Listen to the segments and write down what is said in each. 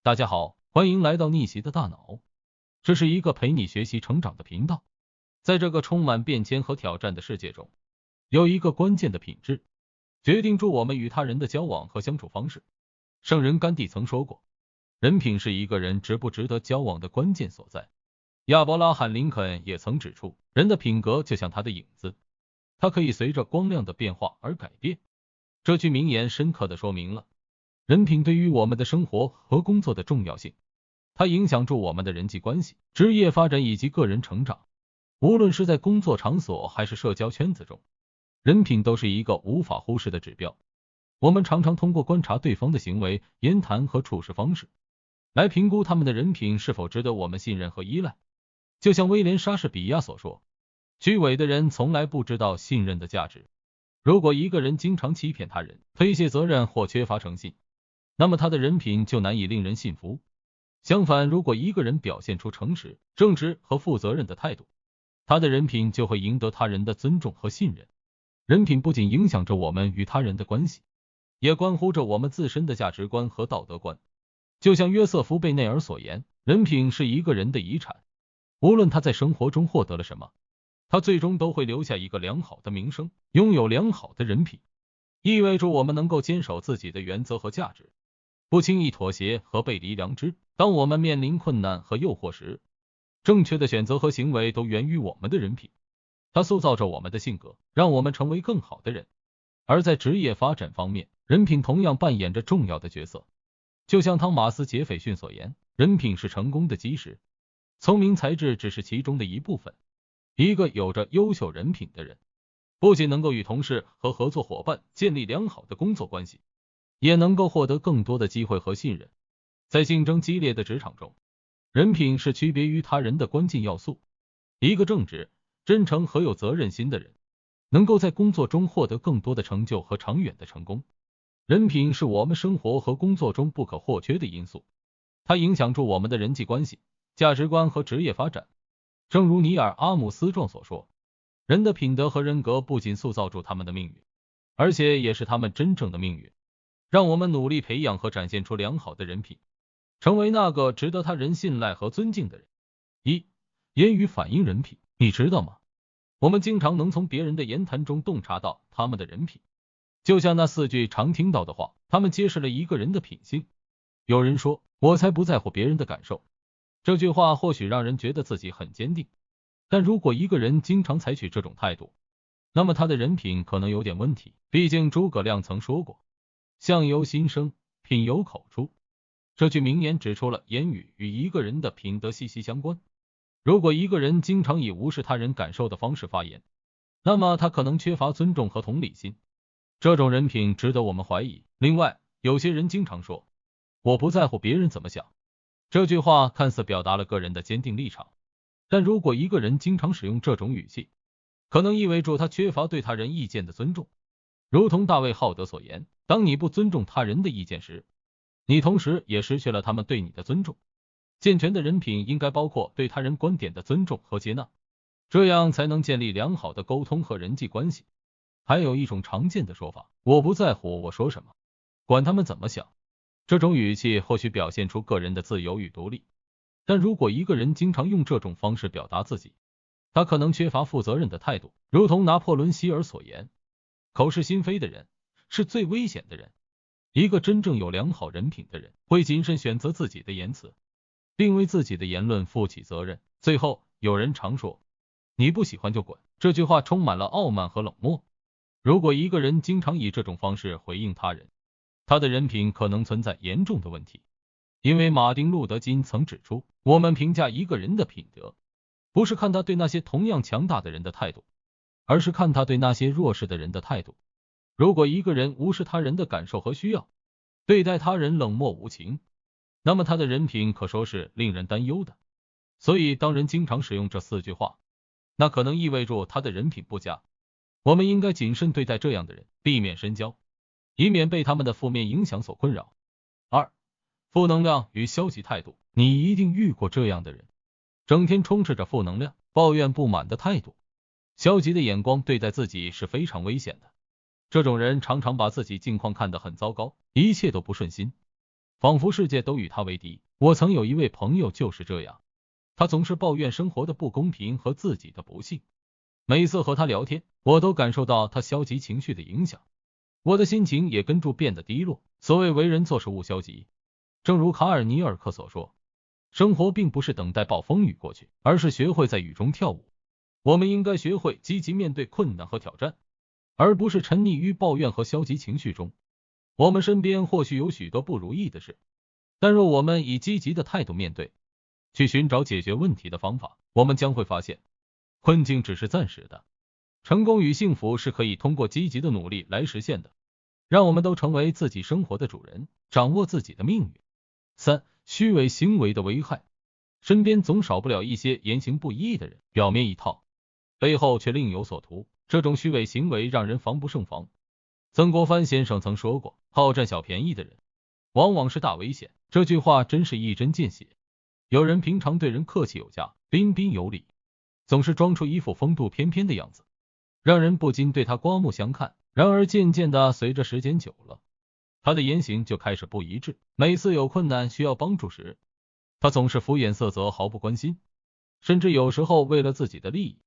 大家好，欢迎来到逆袭的大脑，这是一个陪你学习成长的频道。在这个充满变迁和挑战的世界中，有一个关键的品质，决定住我们与他人的交往和相处方式。圣人甘地曾说过，人品是一个人值不值得交往的关键所在。亚伯拉罕·林肯也曾指出，人的品格就像他的影子，它可以随着光亮的变化而改变。这句名言深刻地说明了人品对于我们的生活和工作的重要性，它影响住我们的人际关系、职业发展以及个人成长。无论是在工作场所还是社交圈子中，人品都是一个无法忽视的指标。我们常常通过观察对方的行为、言谈和处事方式，来评估他们的人品是否值得我们信任和依赖。就像威廉·莎士比亚所说，虚伪的人从来不知道信任的价值。如果一个人经常欺骗他人、推卸责任或缺乏诚信，那么他的人品就难以令人信服。相反，如果一个人表现出诚实、正直和负责任的态度，他的人品就会赢得他人的尊重和信任。人品不仅影响着我们与他人的关系，也关乎着我们自身的价值观和道德观。就像约瑟夫·贝内尔所言，人品是一个人的遗产，无论他在生活中获得了什么，他最终都会留下一个良好的名声。拥有良好的人品，意味着我们能够坚守自己的原则和价值，不轻易妥协和背离良知。当我们面临困难和诱惑时，正确的选择和行为都源于我们的人品，它塑造着我们的性格，让我们成为更好的人。而在职业发展方面，人品同样扮演着重要的角色。就像汤马斯·杰斐逊所言，人品是成功的基石，聪明才智只是其中的一部分。一个有着优秀人品的人，不仅能够与同事和合作伙伴建立良好的工作关系，也能够获得更多的机会和信任。在竞争激烈的职场中，人品是区别于他人的关键要素。一个正直、真诚和有责任心的人，能够在工作中获得更多的成就和长远的成功。人品是我们生活和工作中不可或缺的因素，它影响住我们的人际关系、价值观和职业发展。正如尼尔·阿姆斯壮所说，人的品德和人格不仅塑造住他们的命运，而且也是他们真正的命运。让我们努力培养和展现出良好的人品，成为那个值得他人信赖和尊敬的人。言语反映人品，你知道吗？我们经常能从别人的言谈中洞察到他们的人品，就像那4句常听到的话，他们揭示了一个人的品性。有人说，我才不在乎别人的感受。这句话或许让人觉得自己很坚定，但如果一个人经常采取这种态度，那么他的人品可能有点问题。毕竟诸葛亮曾说过，相由心生，品由口出。这句名言指出了言语与一个人的品德息息相关。如果一个人经常以无视他人感受的方式发言，那么他可能缺乏尊重和同理心，这种人品值得我们怀疑。另外，有些人经常说，我不在乎别人怎么想。这句话看似表达了个人的坚定立场，但如果一个人经常使用这种语气，可能意味着他缺乏对他人意见的尊重。如同大卫·浩德所言，当你不尊重他人的意见时，你同时也失去了他们对你的尊重。健全的人品应该包括对他人观点的尊重和接纳，这样才能建立良好的沟通和人际关系。还有一种常见的说法，我不在乎我说什么，管他们怎么想。这种语气或许表现出个人的自由与独立，但如果一个人经常用这种方式表达自己，他可能缺乏负责任的态度。如同拿破仑·希尔所言，口是心非的人是最危险的人。一个真正有良好人品的人会谨慎选择自己的言辞，并为自己的言论负起责任。最后，有人常说，你不喜欢就滚。这句话充满了傲慢和冷漠。如果一个人经常以这种方式回应他人，他的人品可能存在严重的问题。因为马丁·路德·金曾指出，我们评价一个人的品德，不是看他对那些同样强大的人的态度，而是看他对那些弱势的人的态度。如果一个人无视他人的感受和需要，对待他人冷漠无情，那么他的人品可说是令人担忧的。所以当人经常使用这4句话，那可能意味着他的人品不佳。我们应该谨慎对待这样的人，避免深交，以免被他们的负面影响所困扰。2. 负能量与消极态度。你一定遇过这样的人，整天充斥着负能量、抱怨、不满的态度，消极的眼光对待自己是非常危险的。这种人常常把自己境况看得很糟糕，一切都不顺心，仿佛世界都与他为敌。我曾有一位朋友就是这样，他总是抱怨生活的不公平和自己的不幸。每次和他聊天，我都感受到他消极情绪的影响，我的心情也跟着变得低落。所谓为人做事勿消极，正如卡尔尼尔克所说，生活并不是等待暴风雨过去，而是学会在雨中跳舞。我们应该学会积极面对困难和挑战，而不是沉溺于抱怨和消极情绪中。我们身边或许有许多不如意的事，但若我们以积极的态度面对，去寻找解决问题的方法，我们将会发现，困境只是暂时的，成功与幸福是可以通过积极的努力来实现的。让我们都成为自己生活的主人，掌握自己的命运。3. 虚伪行为的危害。身边总少不了一些言行不一的人，表面一套，背后却另有所图，这种虚伪行为让人防不胜防。曾国藩先生曾说过，好占小便宜的人往往是大危险，这句话真是一针见血。有人平常对人客气有加，彬彬有礼，总是装出一副风度翩翩的样子，让人不禁对他刮目相看。然而渐渐的，随着时间久了，他的言行就开始不一致。每次有困难需要帮助时，他总是敷衍塞责，毫不关心，甚至有时候为了自己的利益，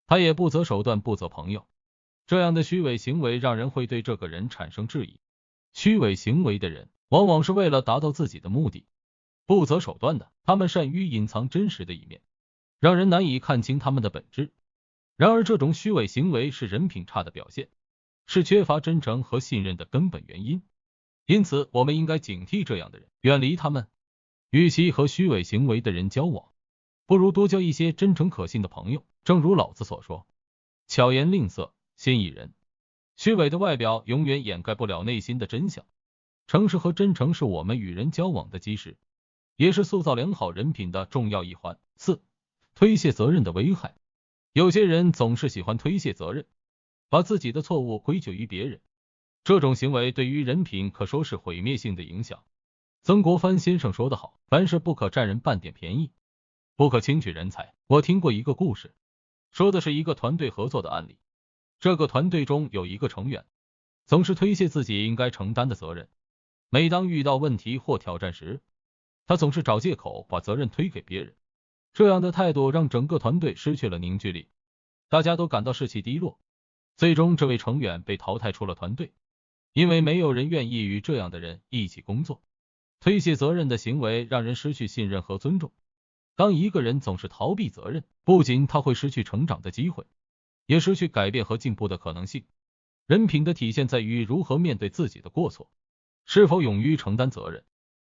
他也不择手段，不择朋友。这样的虚伪行为让人会对这个人产生质疑。虚伪行为的人往往是为了达到自己的目的，不择手段的，他们善于隐藏真实的一面，让人难以看清他们的本质。然而这种虚伪行为是人品差的表现，是缺乏真诚和信任的根本原因。因此我们应该警惕这样的人，远离他们。与其和虚伪行为的人交往，不如多交一些真诚可信的朋友。正如老子所说，巧言令色，先抑人。虚伪的外表永远掩盖不了内心的真相。诚实和真诚是我们与人交往的基石，也是塑造良好人品的重要一环。4. 推卸责任的危害。有些人总是喜欢推卸责任，把自己的错误归咎于别人，这种行为对于人品可说是毁灭性的影响。曾国藩先生说得好，凡事不可占人半点便宜，不可轻取人才。我听过一个故事，说的是一个团队合作的案例。这个团队中有一个成员，总是推卸自己应该承担的责任。每当遇到问题或挑战时，他总是找借口把责任推给别人。这样的态度让整个团队失去了凝聚力，大家都感到士气低落。最终这位成员被淘汰出了团队，因为没有人愿意与这样的人一起工作。推卸责任的行为让人失去信任和尊重。当一个人总是逃避责任，不仅他会失去成长的机会，也失去改变和进步的可能性。人品的体现在于如何面对自己的过错，是否勇于承担责任。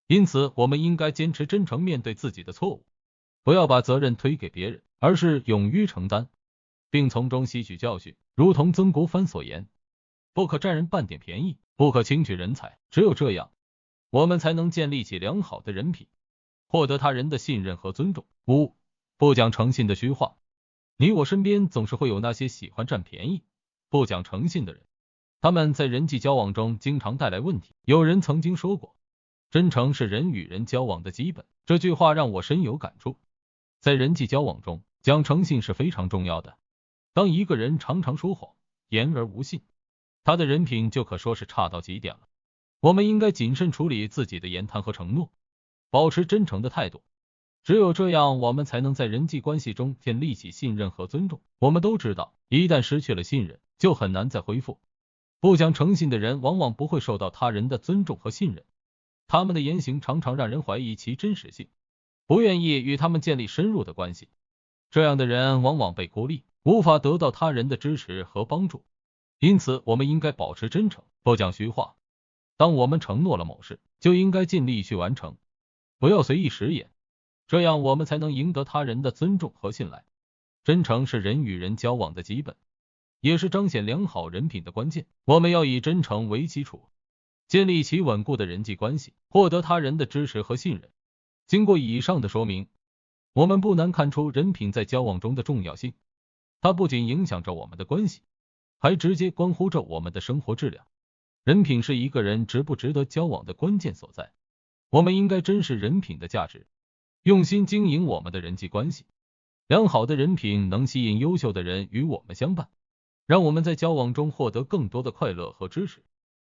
因此我们应该坚持真诚面对自己的错误，不要把责任推给别人，而是勇于承担，并从中吸取教训。如同曾国藩所言，不可占人半点便宜，不可轻取人才。只有这样，我们才能建立起良好的人品，获得他人的信任和尊重。5. 不讲诚信的虚话。你我身边总是会有那些喜欢占便宜、不讲诚信的人，他们在人际交往中经常带来问题。有人曾经说过，真诚是人与人交往的基本，这句话让我深有感触。在人际交往中，讲诚信是非常重要的。当一个人常常说谎、言而无信，他的人品就可说是差到极点了。我们应该谨慎处理自己的言谈和承诺，保持真诚的态度。只有这样，我们才能在人际关系中建立起信任和尊重。我们都知道，一旦失去了信任，就很难再恢复。不讲诚信的人往往不会受到他人的尊重和信任，他们的言行常常让人怀疑其真实性，不愿意与他们建立深入的关系。这样的人往往被孤立，无法得到他人的支持和帮助。因此我们应该保持真诚，不讲虚话。当我们承诺了某事，就应该尽力去完成，不要随意食言，这样我们才能赢得他人的尊重和信赖。真诚是人与人交往的基本，也是彰显良好人品的关键。我们要以真诚为基础，建立起稳固的人际关系，获得他人的支持和信任。经过以上的说明，我们不难看出人品在交往中的重要性。它不仅影响着我们的关系，还直接关乎着我们的生活质量。人品是一个人值不值得交往的关键所在。我们应该珍视人品的价值，用心经营我们的人际关系。良好的人品能吸引优秀的人与我们相伴，让我们在交往中获得更多的快乐和支持。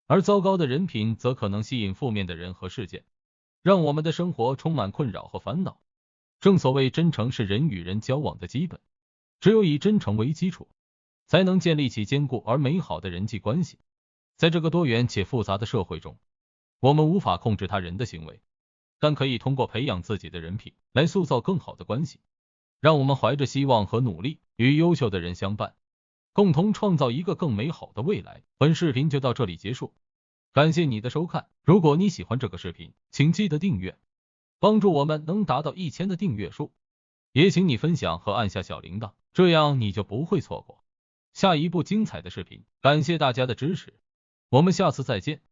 而糟糕的人品则可能吸引负面的人和事件，让我们的生活充满困扰和烦恼。正所谓真诚是人与人交往的基本，只有以真诚为基础，才能建立起坚固而美好的人际关系。在这个多元且复杂的社会中，我们无法控制他人的行为，但可以通过培养自己的人品来塑造更好的关系。让我们怀着希望和努力，与优秀的人相伴，共同创造一个更美好的未来。本视频就到这里结束，感谢你的收看。如果你喜欢这个视频，请记得订阅，帮助我们能达到1000的订阅数。也请你分享和按下小铃铛，这样你就不会错过下一部精彩的视频。感谢大家的支持，我们下次再见。